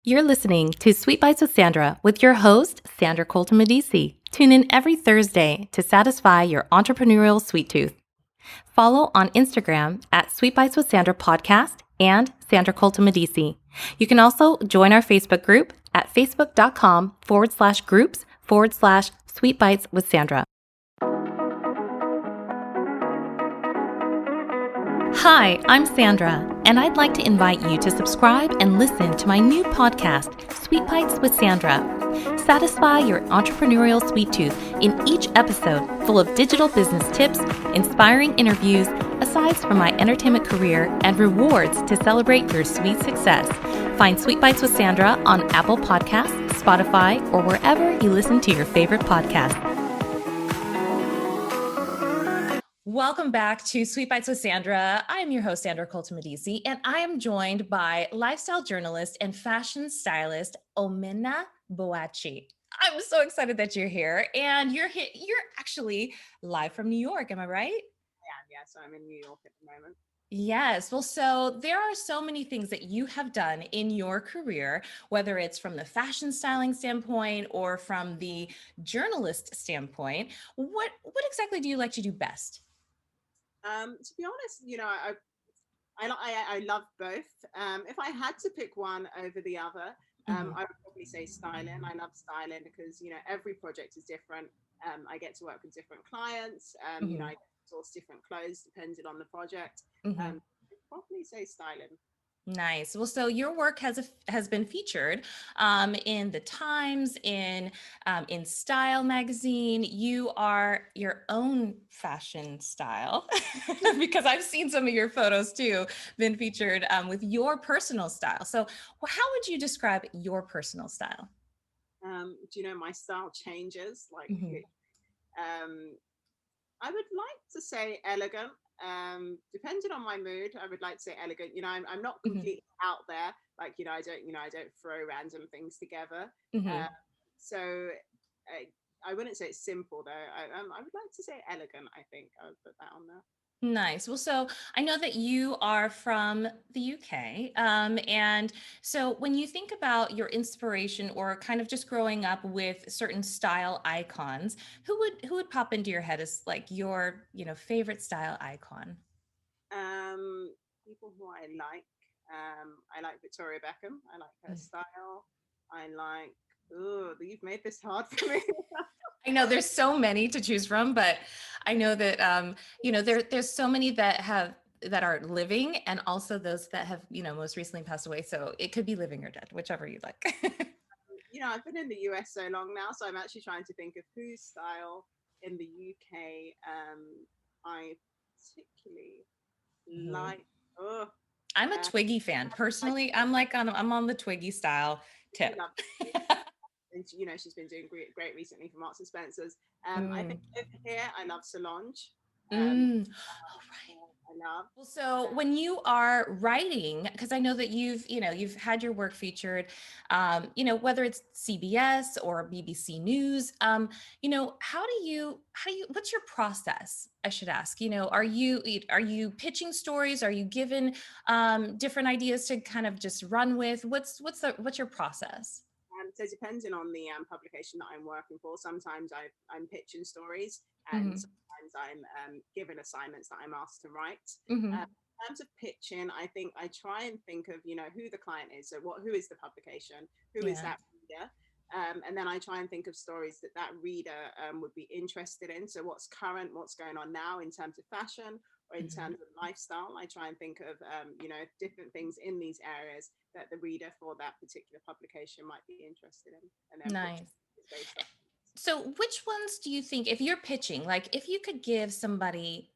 You're listening to Sweet Bites with Sandra with your host, Sandra Colton-Medici. Tune in every Thursday to satisfy your entrepreneurial sweet tooth. Follow on Instagram at Sweet Bites with Sandra Podcast and Sandra Colton-Medici. You can also join our Facebook group at facebook.com/groups/Sweet Bites with Sandra. Hi, I'm Sandra, and I'd like to invite you to subscribe and listen to my new podcast, Sweet Bites with Sandra. Satisfy your entrepreneurial sweet tooth in each episode, full of digital business tips, inspiring interviews, asides from my entertainment career, and rewards to celebrate your sweet success. Find Sweet Bites with Sandra on Apple Podcasts, Spotify, or wherever you listen to your favorite podcasts. Welcome back to Sweet Bites with Sandra. I am your host, Sandra Colton-Medici, and I am joined by lifestyle journalist and fashion stylist, Omenaa Boakye. I'm so excited that you're here, and you're actually live from New York, am I right? Yeah, so I'm in New York at the moment. Yes. Well, so there are so many things that you have done in your career, whether it's from the fashion styling standpoint or from the journalist standpoint. What exactly do you like to do best? To be honest, I love both. If I had to pick one over the other, I would probably say styling. I love styling because every project is different. I get to work with different clients. I get to source different clothes depending on the project. I'd probably say styling. Nice. Well, so your work has been featured in the Times, in Style magazine. You are your own fashion style because I've seen some of your photos too, been featured with your personal style. So, how would you describe your personal style? My style changes. Mm-hmm. I would like to say elegant. Depending on my mood, I would like to say elegant. I'm not Mm-hmm. completely out there. I don't throw random things together. Mm-hmm. Uh, so I wouldn't say it's simple though. I would like to say elegant. I think I would put that on there. Nice. Well, so I know that you are from the UK. And so when you think about your inspiration or kind of just growing up with certain style icons, who would pop into your head as like your, favorite style icon? People who I like. I like Victoria Beckham. I like her style. I like. Oh, you've made this hard for me. I know there's so many to choose from, but I know that there's so many that are living and also those that have, most recently passed away. So it could be living or dead, whichever you like. I've been in the US so long now, so I'm actually trying to think of whose style in the UK I particularly Mhm. like. Oh, I'm a uh, Twiggy fan. I Personally, I'm on the Twiggy style really tip. love Twiggy. And she's been doing great recently for Marks and Spencers. I Mm. think over here I love Solange. Mm. Oh, right. I love. Well, so when you are writing, because I know that you've had your work featured, whether it's CBS or BBC News, what's your process? I should ask. Are you pitching stories? Are you given different ideas to kind of just run with? What's your process? So depending on the publication that I'm working for, sometimes I'm pitching stories, and Mm-hmm. sometimes I'm given assignments that I'm asked to write. Mm-hmm. In terms of pitching, I think I try and think of who the client is. So who is the publication? Who is Yeah. that reader? And then I try and think of stories that reader would be interested in. So what's current, what's going on now in terms of fashion or in Mm-hmm. terms of lifestyle. I try and think of different things in these areas that the reader for that particular publication might be interested in, and then pitch Nice. is based off. So, which ones do you think, if you're pitching, like if you could give somebody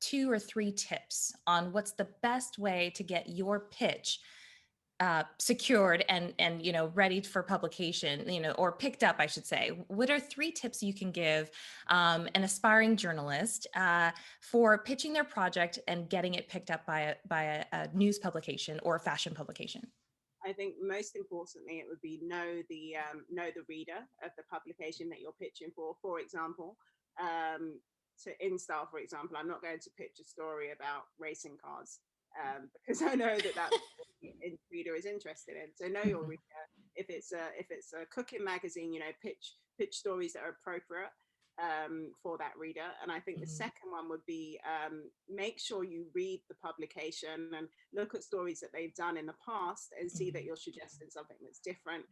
two or three tips on what's the best way to get your pitch secured and ready for publication, or picked up, I should say, what are three tips you can give an aspiring journalist for pitching their project and getting it picked up by a news publication or a fashion publication? I think most importantly, it would be know the reader of the publication that you're pitching for. For example, to InStyle, for example, I'm not going to pitch a story about racing cars. because I know that that's what the reader is interested in. So know your Mhm. reader. If it's a cooking magazine, you know, pitch stories that are appropriate for that reader. And I think the Mhm. second one would be make sure you read the publication and look at stories that they've done in the past and see that Mhm. you're suggesting something that's different,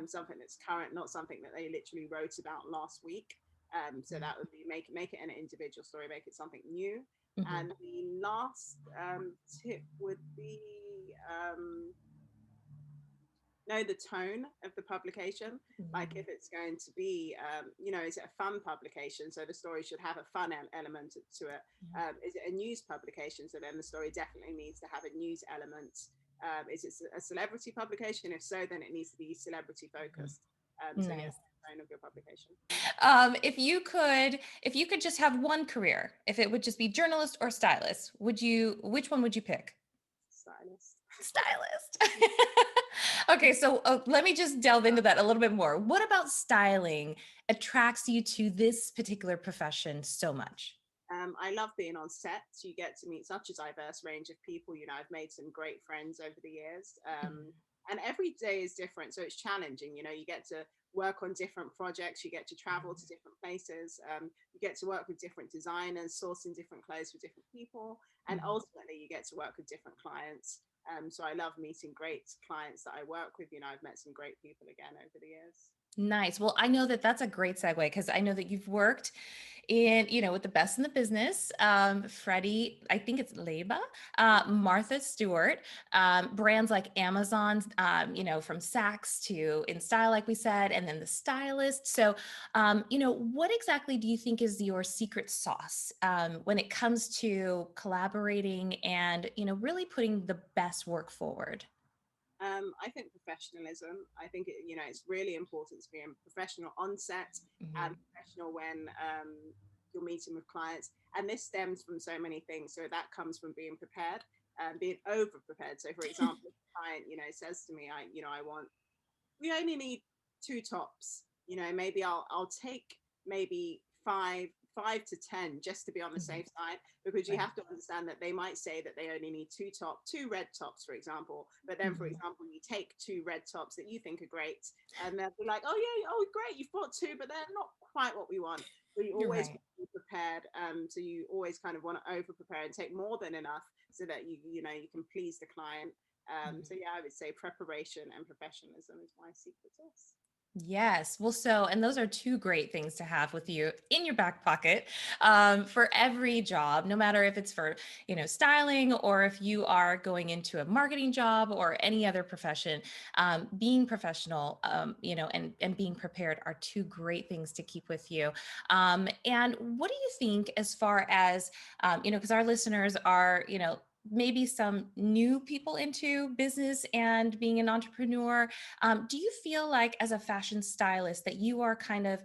something that's current, not something that they literally wrote about last week. So that would be make it an individual story, make it something new. Mhm. And the last tip would be know the tone of the publication. Like Mhm. if it's going to be, you know, is it a fun publication? So the story should have a fun element to it. Is it a news publication? So then the story definitely needs to have a news element. Is it a celebrity publication? If so, then it needs to be celebrity Mhm. focused. So yeah, Nice. tone of your publication. If you could just have one career, if it would just be journalist or stylist, which one would you pick? Stylist. Stylist. Okay, so let me just delve into that a little bit more. What about styling attracts you to this particular profession so much? I love being on set. You get to meet such a diverse range of people. You know, I've made some great friends over the years. Mhm. And every day is different. So it's challenging. You know, you get to work on different projects, you get to travel to different places, you get to work with different designers, sourcing different clothes for different people. And Mhm. ultimately, you get to work with different clients. So I love meeting great clients that I work with. You know, I've met some great people again over the years. Nice. Well, I know that that's a great segue because I know that you've worked in, with the best in the business, Freddie, I think it's Leba, Martha Stewart, brands like Amazon, from Saks to In Style, like we said, and then the stylist. So, what exactly do you think is your secret sauce when it comes to collaborating and, really putting the best work forward? I think professionalism. I think you know it's really important to be professional on set and Mhm. professional when you're meeting with clients. And this stems from so many things. So that comes from being prepared and being over prepared. So for example, if a client you know says to me, I want we only need two tops. You know, maybe I'll take maybe five to 10 just to be on the Mhm. safe side, because you Right. have to understand that they might say that they only need two red tops, for example. But then, for Mhm. example, you take two red tops that you think are great, and they'll be like, oh yeah, oh great, you've bought two, but they're not quite what we want. So you You're always right. want to be prepared. So you always kind of want to over prepare and take more than enough so that you know you can please the client. So Mhm. yeah, I would say preparation and professionalism is my secret sauce. Yes. Well, and those are two great things to have with you in your back pocket for every job, no matter if it's for, styling or if you are going into a marketing job or any other profession. Being professional, and being prepared are two great things to keep with you. And what do you think as far as, because our listeners are, maybe some new people into business and being an entrepreneur, do you feel like as a fashion stylist that you are kind of,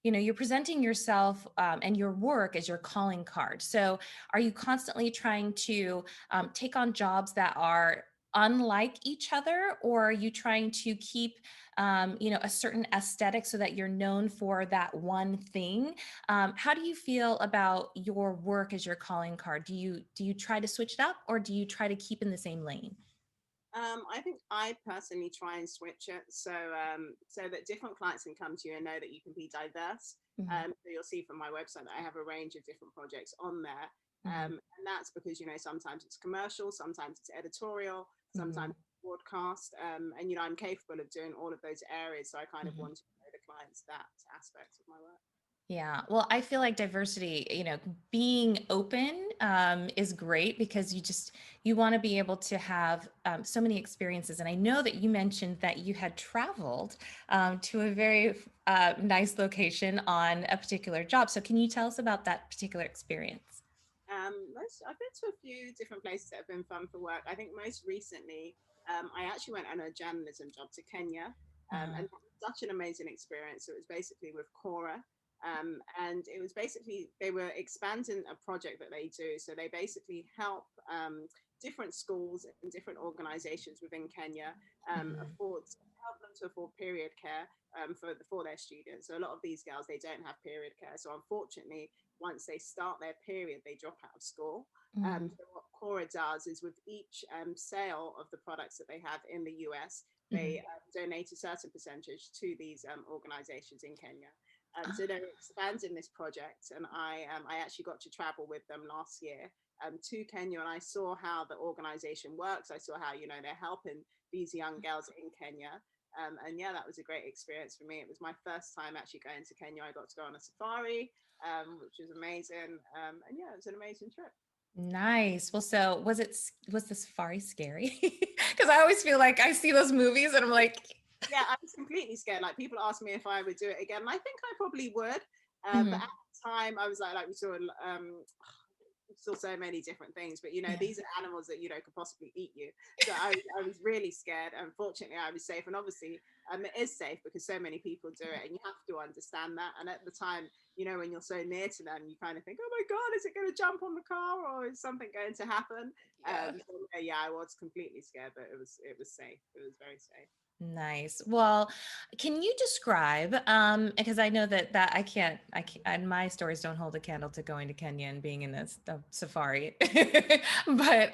you're presenting yourself and your work as your calling card? So are you constantly trying to take on jobs that are unlike each other, or are you trying to keep a certain aesthetic so that you're known for that one thing? How do you feel about your work as your calling card? Do you try to switch it up, or do you try to keep in the same lane? I think I personally try and switch it so that different clients can come to you and know that you can be diverse. Mhm. So you'll see from my website that I have a range of different projects on there. Mhm. And that's because, you know, sometimes it's commercial, sometimes it's editorial, sometimes Mhm. it's broadcast. And, you know, I'm capable of doing all of those areas. So I kind of Mhm. want to show the clients that aspect of my work. Yeah. Well, I feel like diversity, being open is great because you want to be able to have so many experiences. And I know that you mentioned that you had traveled to a very nice location on a particular job. So can you tell us about that particular experience? I've been to a few different places that have been fun for work. I think most recently, I actually went on a journalism job to Kenya, Uh, and that was such an amazing experience. So it was basically with Cora, and it was basically they were expanding a project that they do. So they basically help different schools and different organizations within Kenya mhm. afford help them to afford period care for their students. So a lot of these girls, they don't have period care. So unfortunately, once they start their period, they drop out of school. Mm, So what Cora does is with each sale of the products that they have in the US, mhm. they donate a certain percentage to these organizations in Kenya. So Ah, they're expanding this project, and I actually got to travel with them last year to Kenya, and I saw how the organization works. I saw how they're helping these young girls in Kenya. And yeah, that was a great experience for me. It was my first time actually going to Kenya. I got to go on a safari, which was amazing. And yeah, it was an amazing trip. nice. Well, so was the safari scary? Because I always feel like I see those movies and I'm like, Yeah, I was completely scared. Like people asked me if I would do it again, and I think I probably would. But mhm, at the time, I was like we saw so many different things. But yeah, these are animals that could possibly eat you. So I was really scared. Unfortunately, I was safe, and obviously, it is safe because so many people do it, and you have to understand that. And at the time, when you're so near to them, you kind of think, oh my god, is it going to jump on the car, or is something going to happen? yeah. So, yeah, I was completely scared, but it was safe. It was very safe. Nice. Well, can you describe, because I know that I can't, and my stories don't hold a candle to going to Kenya and being in this the safari. But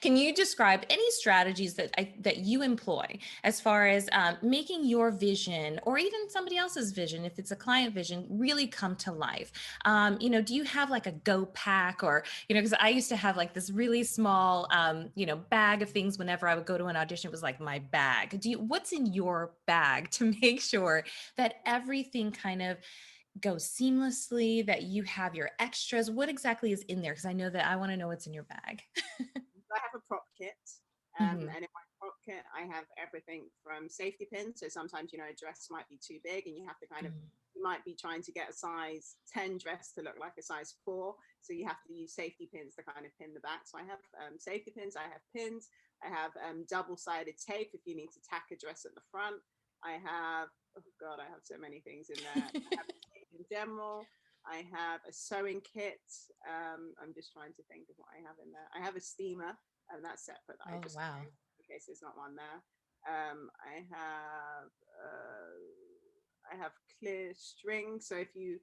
can you describe any strategies that you employ as far as making your vision or even somebody else's vision, if it's a client vision, really come to life? Do you have like a go pack or, because I used to have like this really small, bag of things whenever I would go to an audition, it was like my bag. What's in your bag to make sure that everything kind of goes seamlessly, that you have your extras? What exactly is in there? Because I know that I want to know what's in your bag. I have a prop kit, Mhm, and in my prop kit, I have everything from safety pins. So sometimes a dress might be too big, and you have to mhm, you might be trying to get a size 10 dress to look like a size 4. So you have to use safety pins to kind of pin the back. So I have safety pins, I have pins, I have double-sided tape if you need to tack a dress at the front. I have, oh God, I have so many things in there. I have tape in general. I have a sewing kit. I'm just trying to think of what I have in there. I have a steamer, and that's separate that I oh just wow. in case there's not one there. I have clear string. So if you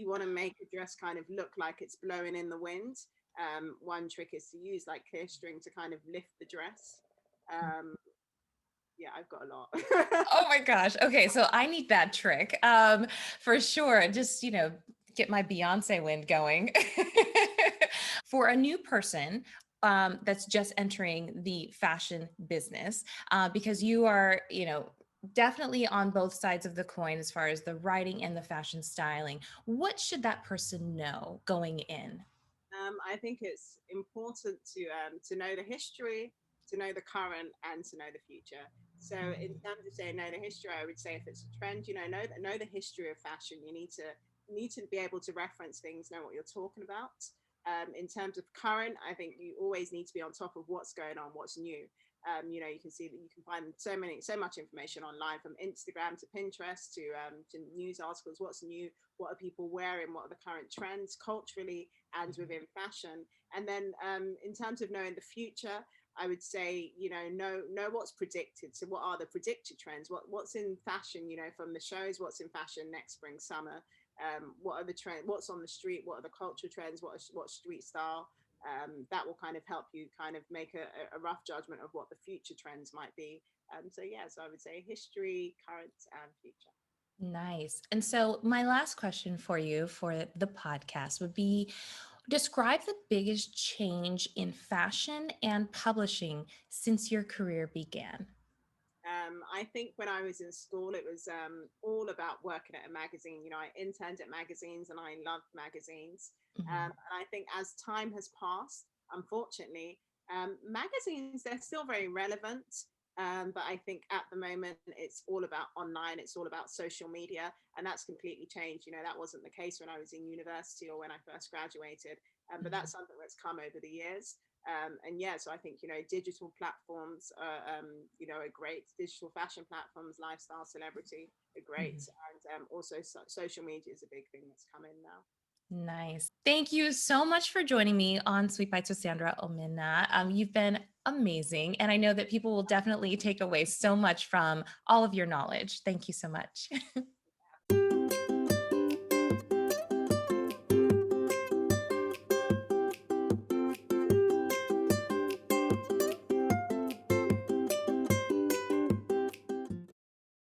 want to make a dress kind of look like it's blowing in the wind, one trick is to use like clear string to kind of lift the dress. Um, yeah, I've got a lot. Oh my gosh. Okay, so I need that trick. For sure. Just, get my Beyonce wind going. For a new person that's just entering the fashion business, because you are, definitely on both sides of the coin as far as the writing and the fashion styling. What should that person know going in? I think it's important to know the history, to know the current, and to know the future. So, in terms of saying know the history, I would say if it's a trend, know the history of fashion. You need to be able to reference things, know what you're talking about. In terms of current, I think you always need to be on top of what's going on, what's new. You can see that you can find so much information online, from Instagram to Pinterest to news articles. What's new? What are people wearing? What are the current trends culturally and within fashion? And then in terms of knowing the future, I would say know what's predicted. So what are the predicted trends? What's in fashion? From the shows, what's in fashion next spring, summer? What are the trends? What's on the street? What are the cultural trends? What's street style? That will kind of help you kind of make a rough judgment of what the future trends might be. So yeah, so I would say history, current, and future. Nice. And so, my last question for you for the podcast would be, describe the biggest change in fashion and publishing since your career began. I think when I was in school, it was all about working at a magazine. I interned at magazines and I loved magazines. Mhm, And I think as time has passed, unfortunately, magazines, they're still very relevant. But I think at the moment, it's all about online, it's all about social media. And that's completely changed. That wasn't the case when I was in university or when I first graduated. But mhm, that's something that's come over the years. And yeah, so I think digital platforms are great. Digital fashion platforms, lifestyle, celebrity are great, mhm. and also social media is a big thing that's come in now. Nice. Thank you so much for joining me on Sweet Bites with Sandra Omenaa. You've been amazing. And I know that people will definitely take away so much from all of your knowledge. Thank you so much.